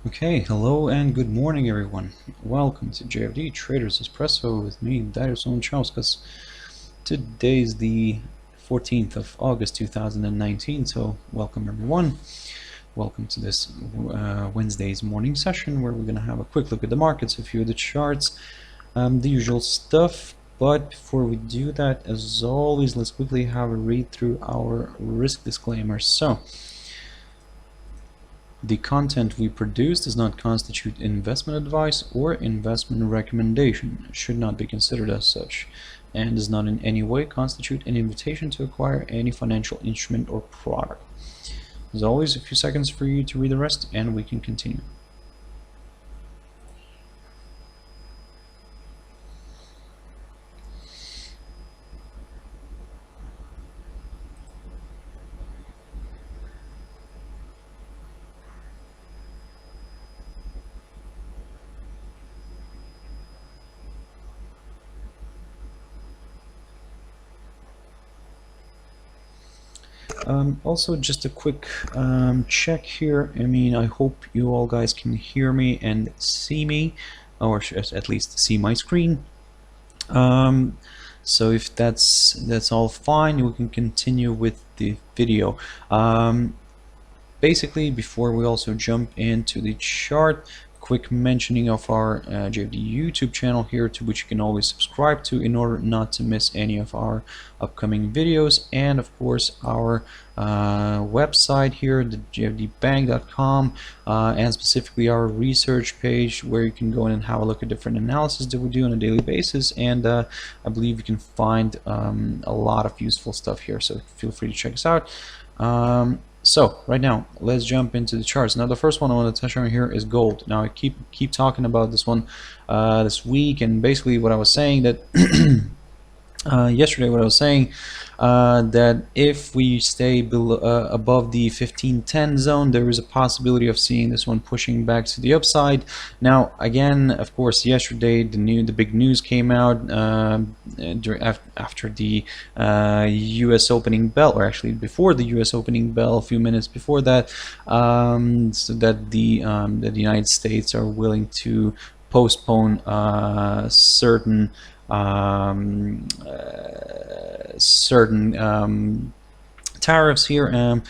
Okay, hello and good morning everyone. Welcome to JFD Traders Espresso with me, Darius Anucauskas. Today is the 14th of August 2019, so welcome everyone. Welcome to this Wednesday's morning session where we're going to have a quick look at the markets, a few of the charts, the usual stuff. But before we do that, as always, let's quickly have a read through our risk disclaimer. So, the content we produce does not constitute investment advice or investment recommendation, should not be considered as such, and does not in any way constitute an invitation to acquire any financial instrument or product. As always, a few seconds for you to read the rest and we can continue. Also, just a quick check here. I hope you all guys can hear me and see me, or at least see my screen. So if that's all fine, we can continue with the video. Basically, before we also jump into the chart, quick mentioning of our JFD YouTube channel here, to which you can always subscribe to in order not to miss any of our upcoming videos, and of course our website here, the jfdbank.com, and specifically our research page, where you can go in and have a look at different analysis that we do on a daily basis, and I believe you can find a lot of useful stuff here, so feel free to check us out. So right now, let's jump into the charts. Now, the first one I want to touch on here is gold. Now, I keep talking about this one this week, and basically what I was saying that yesterday, what I was saying that if we stay below, above the 1510 zone, there is a possibility of seeing this one pushing back to the upside. Now, again, of course, yesterday the big news came out after the U.S. opening bell, or actually before the U.S. opening bell, a few minutes before that, so that the United States are willing to postpone certain tariffs here.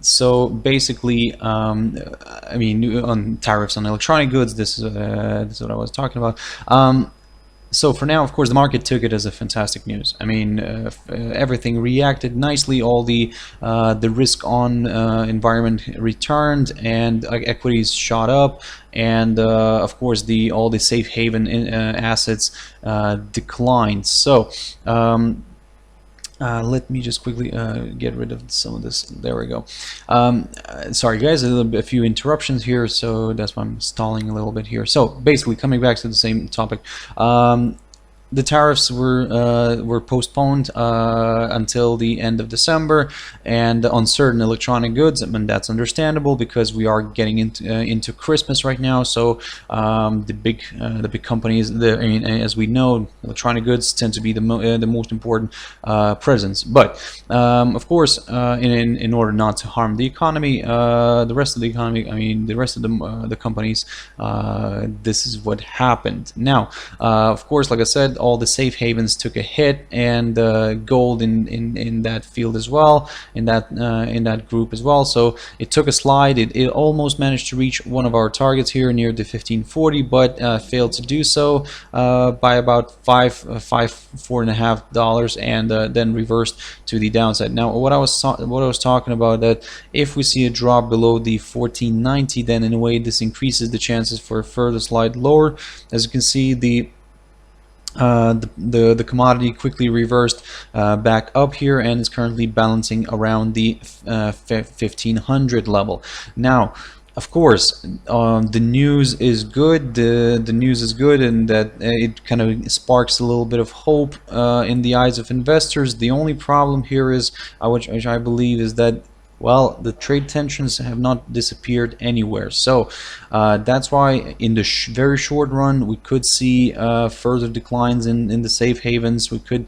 So basically, on tariffs on electronic goods, this is what I was talking about. So for now, of course, the market took it as a fantastic news. Everything reacted nicely. All the risk-on environment returned, and equities shot up, and of course, all the safe haven assets declined. So let me just quickly get rid of some of this. There we go. Sorry guys, a few interruptions here, so that's why I'm stalling a little bit here. So basically, coming back to the same topic, the tariffs were postponed until the end of December, and on certain electronic goods. That's understandable because we are getting into Christmas right now. So the big companies, as we know, electronic goods tend to be the most important presence. But of course, in order not to harm the economy, the rest of the economy, the rest of the companies, this is what happened. Now, of course, like I said, all the safe havens took a hit, and gold in that field as well, in that group as well. So it took a slide. It almost managed to reach one of our targets here near the 1540, but failed to do so by about $4.5, and then reversed to the downside. Now, what I was talking about, that if we see a drop below the 1490, then in a way this increases the chances for a further slide lower. As you can see, the commodity quickly reversed back up here, and is currently balancing around the 1500 level. Now, of course, the news is good. The news is good, and that it kind of sparks a little bit of hope in the eyes of investors. The only problem here is, which I believe, is that Well, the trade tensions have not disappeared anywhere. So that's why in the very short run, we could see further declines in the safe havens. We could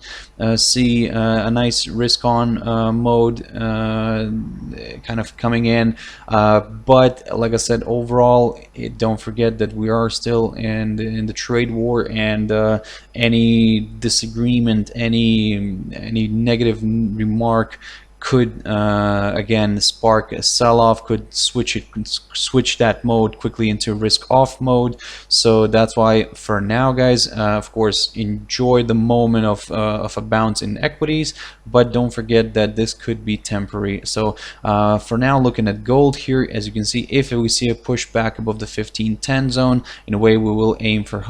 see a nice risk on mode kind of coming in. But like I said, overall, don't forget that we are still in the trade war, and any disagreement, any negative remark could again spark a sell-off, could switch that mode quickly into risk off mode. So that's why for now, guys, of course, enjoy the moment of a bounce in equities, but don't forget that this could be temporary. So for now, looking at gold here, as you can see, if we see a push back above the 1510 zone, in a way we will aim for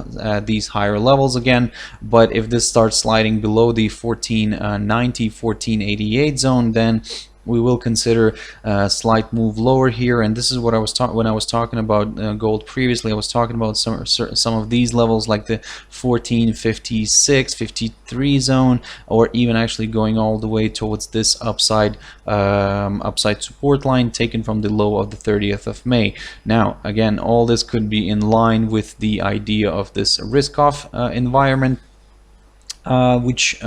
these higher levels again. But if this starts sliding below the 1490 1488 zone, then we will consider a slight move lower here. And this is what I was talking when I was talking about gold previously. I was talking about some of these levels, like the 1456 53 zone, or even actually going all the way towards this upside support line taken from the low of the 30th of May. Now again, all this could be in line with the idea of this risk off environment, which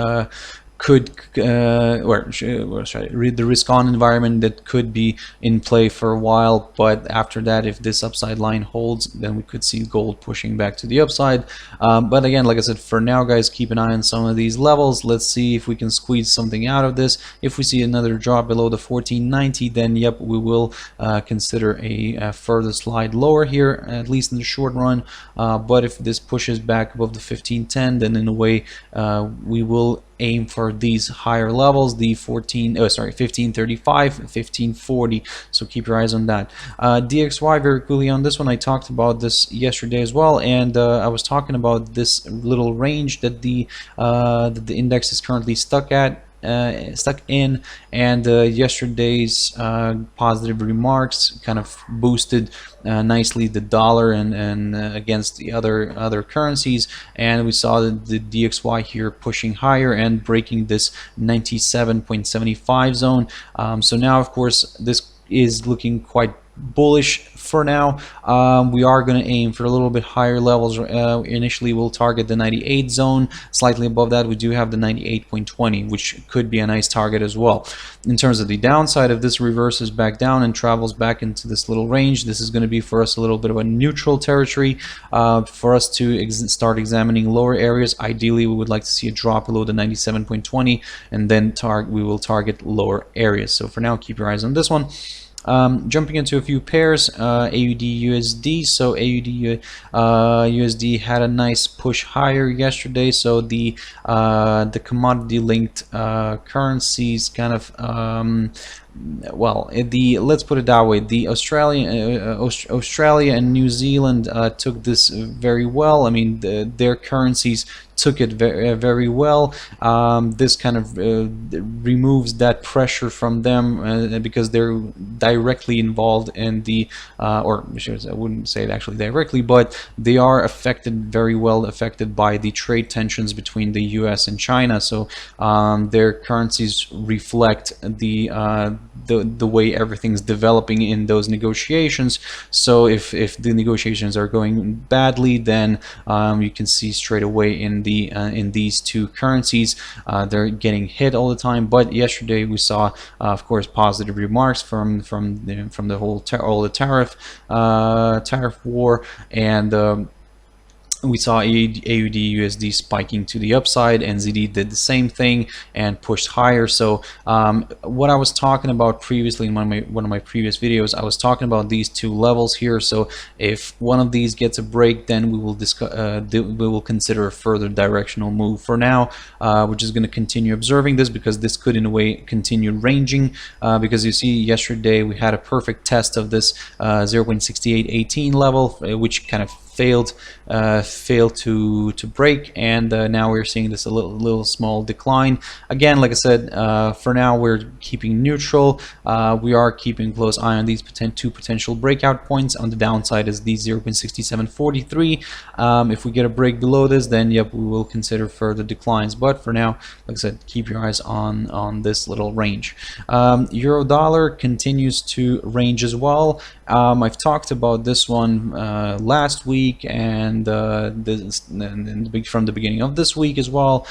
could read the risk on environment that could be in play for a while. But after that, if this upside line holds, then we could see gold pushing back to the upside. But again, like I said, for now, guys, keep an eye on some of these levels. Let's see if we can squeeze something out of this. If we see another drop below the 1490, then yep, we will consider a further slide lower here, at least in the short run. But if this pushes back above the 1510, then in a way we will aim for these higher levels, the 1535, 1540. So keep your eyes on that. DXY, very quickly on this one, I talked about this yesterday as well, and I was talking about this little range that the index is currently stuck in, and yesterday's positive remarks kind of boosted nicely the dollar and against the other currencies, and we saw the DXY here pushing higher and breaking this 97.75 zone. So now, of course, this is looking quite bullish for now. We are going to aim for a little bit higher levels. Initially we'll target the 98 zone. Slightly above that we do have the 98.20, which could be a nice target as well. In terms of the downside, if this reverses back down and travels back into this little range, this is going to be for us a little bit of a neutral territory for us to start examining lower areas. Ideally we would like to see a drop below the 97.20, and then we will target lower areas. So for now, keep your eyes on this one. Jumping into a few pairs, AUDUSD. So AUDUSD had a nice push higher yesterday. So the commodity linked currencies kind of well, let's put it that way, the Australia and New Zealand took this very well. I mean, their currencies took it very well. This kind of removes that pressure from them because they're directly involved in the or I wouldn't say it actually directly, but they are very well affected by the trade tensions between the US and China. So their currencies reflect the way everything's developing in those negotiations. So if the negotiations are going badly, then you can see straight away in these two currencies they're getting hit all the time. But yesterday we saw of course positive remarks from the whole tariff war, and we saw AUDUSD spiking to the upside, and ZD did the same thing and pushed higher. So what I was talking about previously in one of my previous videos, I was talking about these two levels here. So if one of these gets a break, then we will consider a further directional move. For now, we're just going to continue observing this, because this could in a way continue ranging, because you see yesterday we had a perfect test of this 0.6818 level, which kind of failed to break, and now we're seeing this a little small decline. Again, like I said, for now we're keeping neutral. We are keeping a close eye on these two potential breakout points. On the downside is the 0.6743. If we get a break below this, then yep, we will consider further declines. But for now, like I said, keep your eyes on this little range. Euro dollar continues to range as well. I've talked about this one last week and from the beginning of this week as well.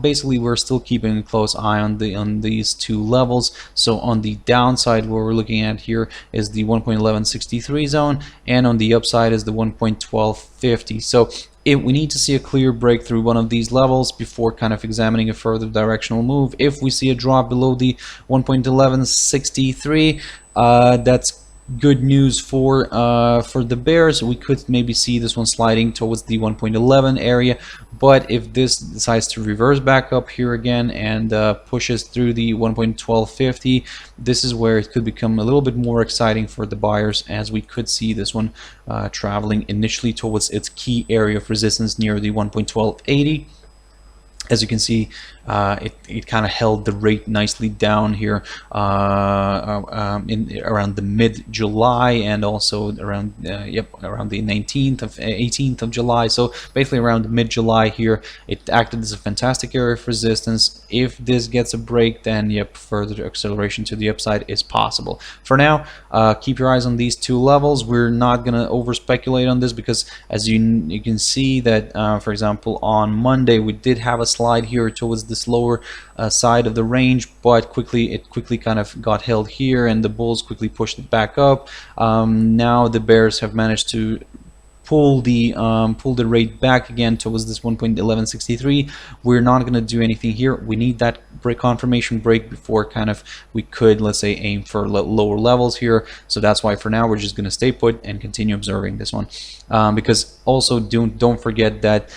Basically, we're still keeping a close eye on these two levels. So on the downside, what we're looking at here is the 1.1163 zone, and on the upside is the 1.1250. So we need to see a clear break through one of these levels before kind of examining a further directional move. If we see a drop below the 1.1163, that's good news for the bears. We could maybe see this one sliding towards the 1.11 area, but if this decides to reverse back up here again and pushes through the 1.1250, this is where it could become a little bit more exciting for the buyers, as we could see this one traveling initially towards its key area of resistance near the 1.1280. As you can see, it kind of held the rate nicely down here around the mid-July, and also around around the 18th of July. So basically around mid-July here, it acted as a fantastic area of resistance. If this gets a break, then yep, further acceleration to the upside is possible. For now, keep your eyes on these two levels. We're not gonna over speculate on this, because as you can see that for example on Monday we did have a slide here towards this lower side of the range, but it quickly kind of got held here, and the bulls quickly pushed it back up. Now the bears have managed to pull the rate back again towards this 1.1163. We're not going to do anything here. We need that confirmation break before kind of we could, let's say, aim for lower levels here. So that's why for now we're just going to stay put and continue observing this one, because also don't forget that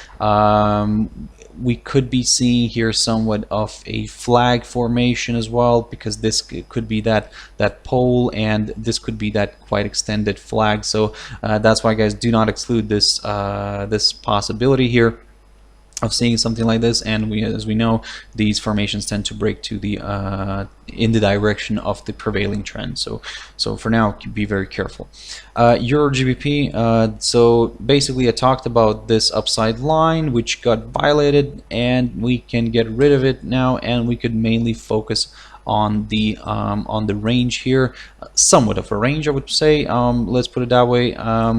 we could be seeing here somewhat of a flag formation as well, because this could be that pole, and this could be that quite extended flag. So that's why, guys, do not exclude this this possibility here of seeing something like this. And as we know, these formations tend to break to the in the direction of the prevailing trend. So for now, be very careful. EURGBP, so basically I talked about this upside line which got violated, and we can get rid of it now, and we could mainly focus on the range here, somewhat of a range, I would say. Let's put it that way.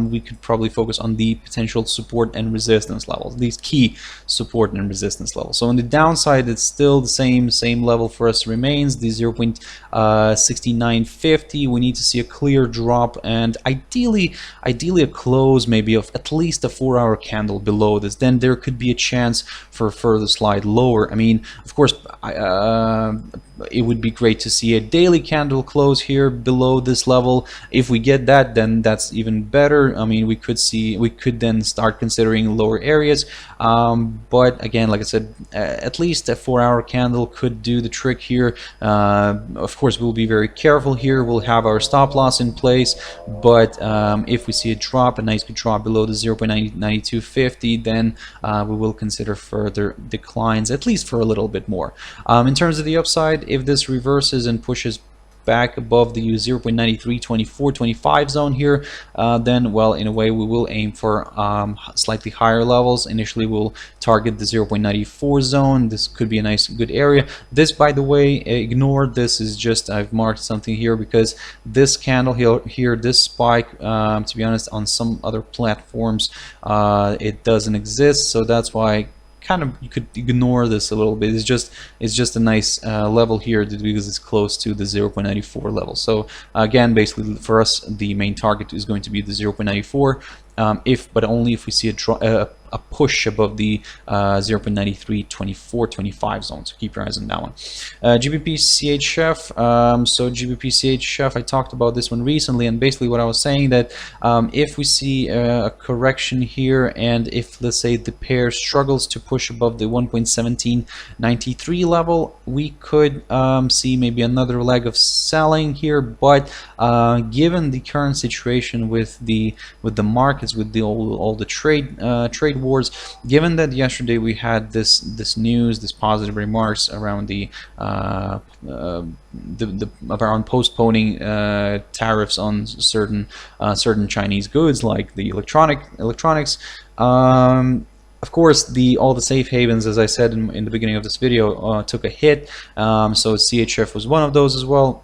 We could probably focus on the potential support and resistance levels, these key support and resistance levels. So on the downside, it's still the same level for us remains, the 0.6950. We need to see a clear drop, and ideally a close maybe of at least a 4-hour candle below this. Then there could be a chance for a further slide lower. I mean, of course, it would be great to see a daily candle close here below this level. If we get that, then that's even better. I mean, we could then start considering lower areas, but again, like I said, at least a 4-hour candle could do the trick here. Of course, we'll be very careful here. We'll have our stop loss in place, but if we see a nice good drop below the 0.9250, then we will consider further declines, at least for a little bit more. In terms of the upside, if this reverses and pushes back above the 0.932425 zone here, then, well, in a way we will aim for slightly higher levels. Initially we'll target the 0.94 zone. This could be a nice good area. This, by the way, ignore this, is just I've marked something here because this candle here, this spike, to be honest, on some other platforms it doesn't exist, so that's why kind of you could ignore this a little bit. It's just a nice level here because it's close to the 0.94 level. So again, basically for us the main target is going to be the 0.94, but only if we see a push above the 0.932425 zone. So keep your eyes on that one. GBPCHF, so GBPCHF, I talked about this one recently, and basically what I was saying that if we see a correction here, and if, let's say, the pair struggles to push above the 1.1793 level, we could see maybe another leg of selling here. But given the current situation with the market markets with the all the trade wars. Given that yesterday we had this news, this positive remarks around the around postponing tariffs on certain Chinese goods like the electronics. Of course, all the safe havens, as I said in the beginning of this video, took a hit. So CHF was one of those as well.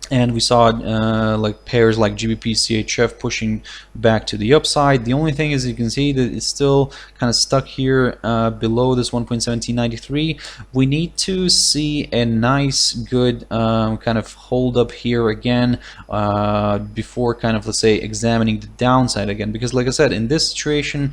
And we saw like pairs like GBPCHF pushing back to the upside. The only thing is you can see that it's still kind of stuck here below this 1.1793. We need to see a nice good kind of hold up here again before kind of, let's say, examining the downside again, because like I said, in this situation,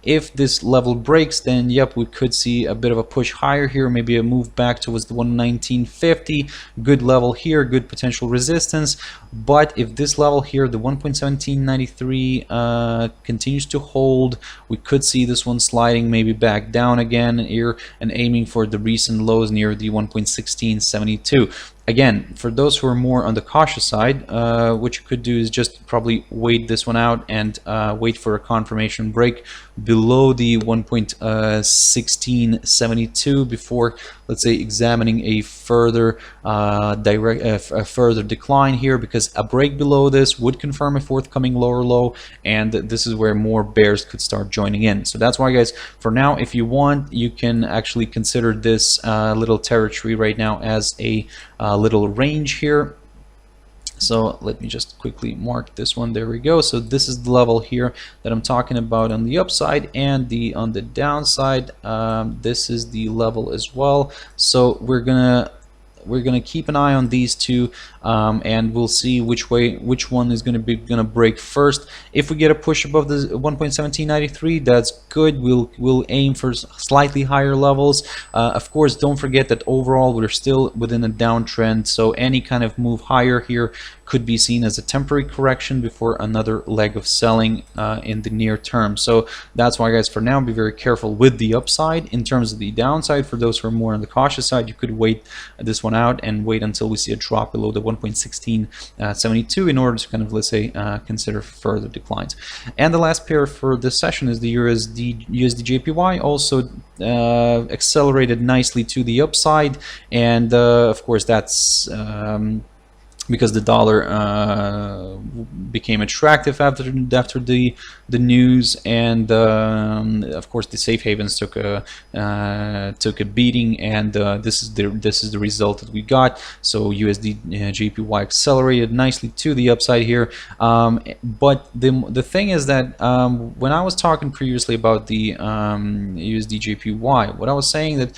if this level breaks, then yep, we could see a bit of a push higher here, maybe a move back towards the 119.50. Good level here, good potential resistance. But if this level here, the 1.1793, continues to hold, we could see this one sliding maybe back down again here and aiming for the recent lows near the 1.1672. Again, for those who are more on the cautious side, what you could do is just probably wait this one out and wait for a confirmation break below the 1.1672 before, let's say, examining a further further decline here, because a break below this would confirm a forthcoming lower low, and this is where more bears could start joining in. So that's why, guys, for now, if you want, you can actually consider this little territory right now as a little range here. So let me just quickly mark this one. There we go. So this is the level here that I'm talking about on the upside, and on the downside, this is the level as well. So we're gonna keep an eye on these two, and we'll see which one is gonna break first. If we get a push above the 1.1793, that's good. We'll aim for slightly higher levels. Of course, don't forget that overall we're still within a downtrend, so any kind of move higher here could be seen as a temporary correction before another leg of selling in the near term. So that's why, guys, for now, be very careful with the upside. In terms of the downside, for those who are more on the cautious side, you could wait this one out and wait until we see a drop below the 1.1672 in order to kind of, let's say, consider further declines. And the last pair for this session is the USDJPY, also accelerated nicely to the upside, and of course that's because the dollar became attractive after the news, and of course the safe havens took a beating, and this is the result that we got. So USDJPY accelerated nicely to the upside here, but the thing is that when I was talking previously about the USDJPY, what I was saying that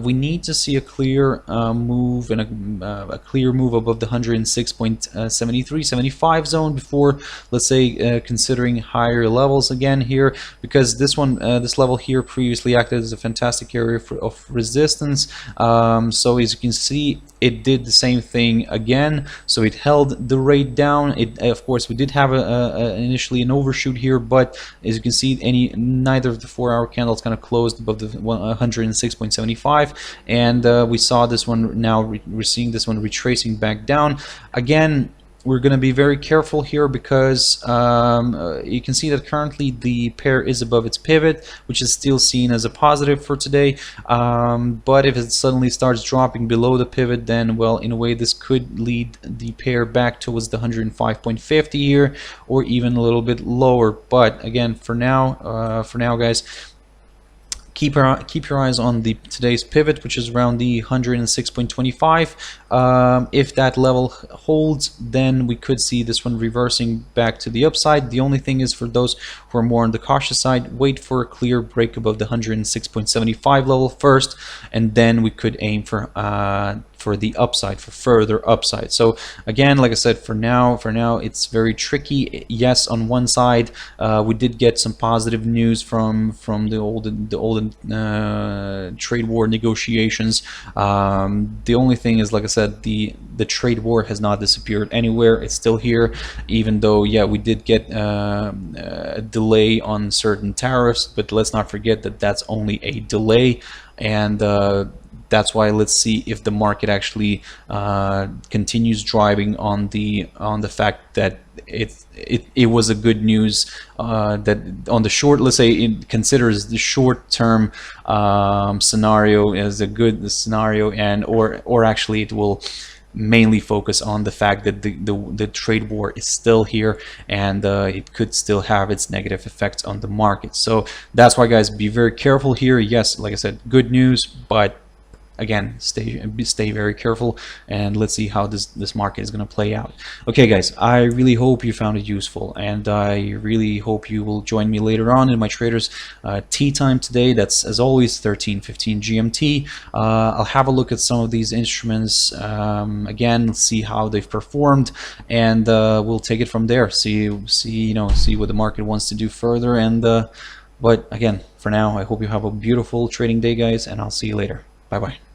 we need to see a clear move and a clear move above the 106.73-75 zone before, let's say, considering higher levels again here, because this level here previously acted as a fantastic area of resistance. So as you can see, it did the same thing again, so it held the rate down. Of course, we did have initially an overshoot here, but as you can see, neither of the 4-hour candles kind of closed above the 106.75, and we saw this one now we're seeing this one retracing back down again. We're going to be very careful here because you can see that currently the pair is above its pivot, which is still seen as a positive for today. But if it suddenly starts dropping below the pivot, then, well, in a way, this could lead the pair back towards the 105.50 here, or even a little bit lower. But again, for now, guys, keep your eyes on today's pivot, which is around the 106.25. If that level holds, then we could see this one reversing back to the upside. The only thing is, for those who are more on the cautious side, wait for a clear break above the 106.75 level first, and then we could aim for the upside, for further upside. So again, like I said, for now it's very tricky. Yes, on one side we did get some positive news from the old trade war negotiations. The only thing is, like I said, the trade war has not disappeared anywhere. It's still here, even though, yeah, we did get a delay on certain tariffs, but let's not forget that that's only a delay, and that's why let's see if the market actually continues driving on the fact that it was a good news that on the short, let's say it considers the short-term scenario as a good scenario, and or actually it will mainly focus on the fact that the trade war is still here, and it could still have its negative effects on the market. So that's why, guys, be very careful here. Yes, like I said, good news, but again, stay very careful, and let's see how this market is going to play out. Okay, guys, I really hope you found it useful, and I really hope you will join me later on in my traders tea time today. That's, as always, 13:15 GMT. I'll have a look at some of these instruments again, see how they've performed, and we'll take it from there. See what the market wants to do further. And but again, for now, I hope you have a beautiful trading day, guys, and I'll see you later. Bye bye.